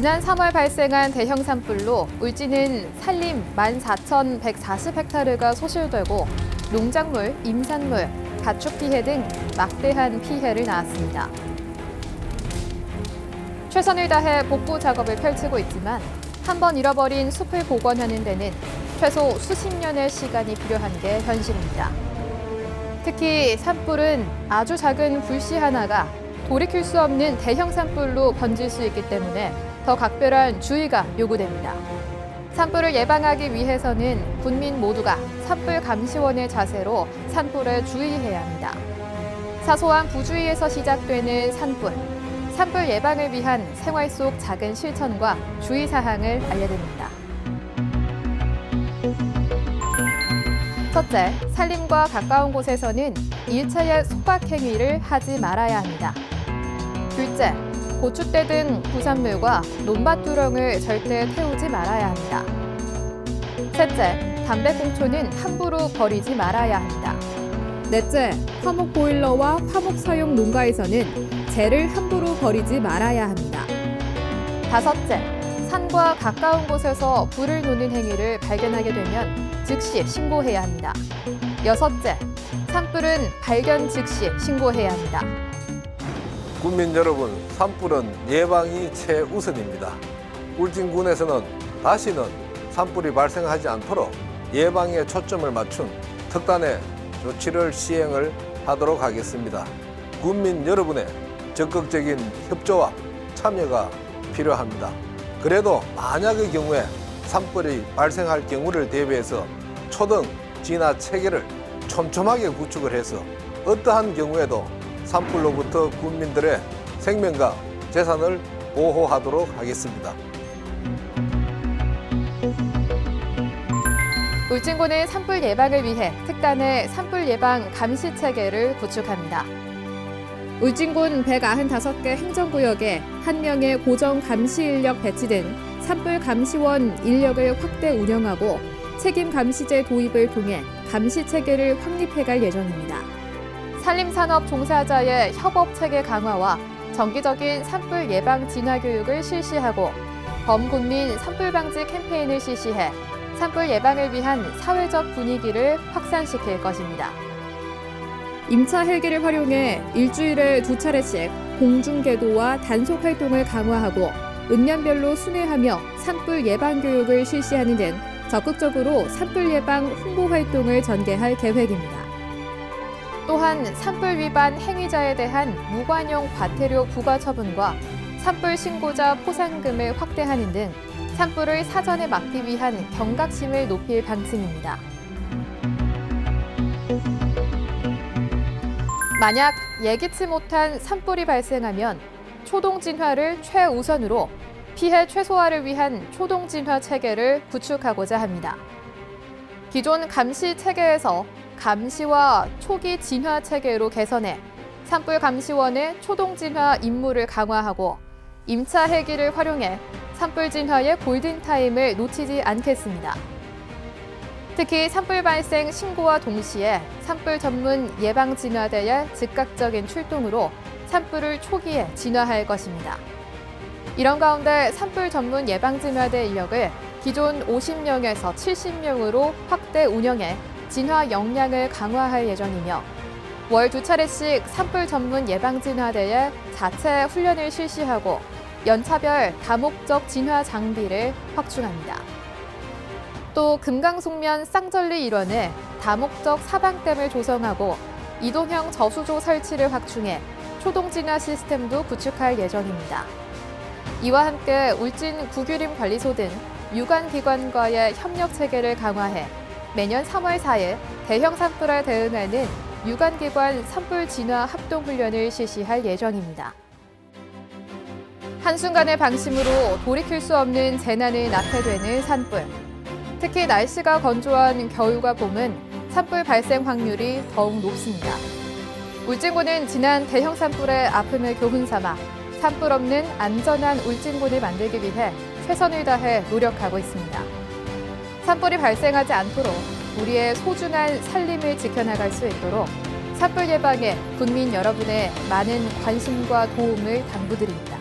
지난 3월 발생한 대형 산불로 울진은 산림 14,140헥타르가 소실되고 농작물, 임산물, 가축 피해 등 막대한 피해를 낳았습니다. 최선을 다해 복구 작업을 펼치고 있지만 한 번 잃어버린 숲을 복원하는 데는 최소 수십 년의 시간이 필요한 게 현실입니다. 특히 산불은 아주 작은 불씨 하나가 돌이킬 수 없는 대형 산불로 번질 수 있기 때문에 더 각별한 주의가 요구됩니다. 산불을 예방하기 위해서는 국민 모두가 산불 감시원의 자세로 산불에 주의해야 합니다. 사소한 부주의에서 시작되는 산불 예방을 위한 생활 속 작은 실천과 주의사항을 알려드립니다. 첫째, 산림과 가까운 곳에서는 일체의 속박행위를 하지 말아야 합니다. 둘째, 고추대 등 부산물과 논밭두렁을 절대 태우지 말아야 합니다. 셋째, 담배꽁초는 함부로 버리지 말아야 합니다. 넷째, 화목 보일러와 화목 사용 농가에서는 재를 함부로 버리지 말아야 합니다. 다섯째, 산과 가까운 곳에서 불을 놓는 행위를 발견하게 되면 즉시 신고해야 합니다. 여섯째, 산불은 발견 즉시 신고해야 합니다. 국민 여러분, 산불은 예방이 최우선입니다. 울진군에서는 다시는 산불이 발생하지 않도록 예방에 초점을 맞춘 특단의 조치를 시행을 하도록 하겠습니다. 국민 여러분의 적극적인 협조와 참여가 필요합니다. 그래도 만약의 경우에 산불이 발생할 경우를 대비해서 초등 진화 체계를 촘촘하게 구축을 해서 어떠한 경우에도 산불로부터 국민들의 생명과 재산을 보호하도록 하겠습니다. 울진군은 산불 예방을 위해 특단의 산불 예방 감시 체계를 구축합니다. 울진군 195개 행정구역에 1명의 고정 감시 인력 배치 등 산불 감시원 인력을 확대 운영하고 책임 감시제 도입을 통해 감시 체계를 확립해갈 예정입니다. 산림산업 종사자의 협업 체계 강화와 정기적인 산불 예방 진화 교육을 실시하고 범국민 산불 방지 캠페인을 실시해 산불 예방을 위한 사회적 분위기를 확산시킬 것입니다. 임차 헬기를 활용해 일주일에 2차례씩 공중계도와 단속 활동을 강화하고 읍면별로 순회하며 산불 예방 교육을 실시하는 등 적극적으로 산불 예방 홍보 활동을 전개할 계획입니다. 또한 산불 위반 행위자에 대한 무관용 과태료 부과 처분과 산불 신고자 포상금을 확대하는 등 산불을 사전에 막기 위한 경각심을 높일 방침입니다. 만약 예기치 못한 산불이 발생하면 초동 진화를 최우선으로 피해 최소화를 위한 초동 진화 체계를 구축하고자 합니다. 기존 감시 체계에서 감시와 초기 진화 체계로 개선해 산불 감시원의 초동 진화 임무를 강화하고 임차 헬기를 활용해 산불 진화의 골든타임을 놓치지 않겠습니다. 특히 산불 발생 신고와 동시에 산불 전문 예방진화대의 즉각적인 출동으로 산불을 초기에 진화할 것입니다. 이런 가운데 산불 전문 예방진화대 인력을 기존 50명에서 70명으로 확대 운영해 진화 역량을 강화할 예정이며 월 2차례씩 산불 전문 예방진화대의 자체 훈련을 실시하고 연차별 다목적 진화 장비를 확충합니다. 또 금강송면 쌍전리 일원에 다목적 사방댐을 조성하고 이동형 저수조 설치를 확충해 초동 진화 시스템도 구축할 예정입니다. 이와 함께 울진 구규림 관리소 등 유관기관과의 협력 체계를 강화해 매년 3월 4일 대형 산불에 대응하는 유관기관 산불 진화 합동훈련을 실시할 예정입니다. 한순간의 방심으로 돌이킬 수 없는 재난을 낳게 되는 산불. 특히 날씨가 건조한 겨울과 봄은 산불 발생 확률이 더욱 높습니다. 울진군은 지난 대형 산불의 아픔을 교훈 삼아 산불 없는 안전한 울진군을 만들기 위해 최선을 다해 노력하고 있습니다. 산불이 발생하지 않도록 우리의 소중한 산림을 지켜나갈 수 있도록 산불 예방에 국민 여러분의 많은 관심과 도움을 당부드립니다.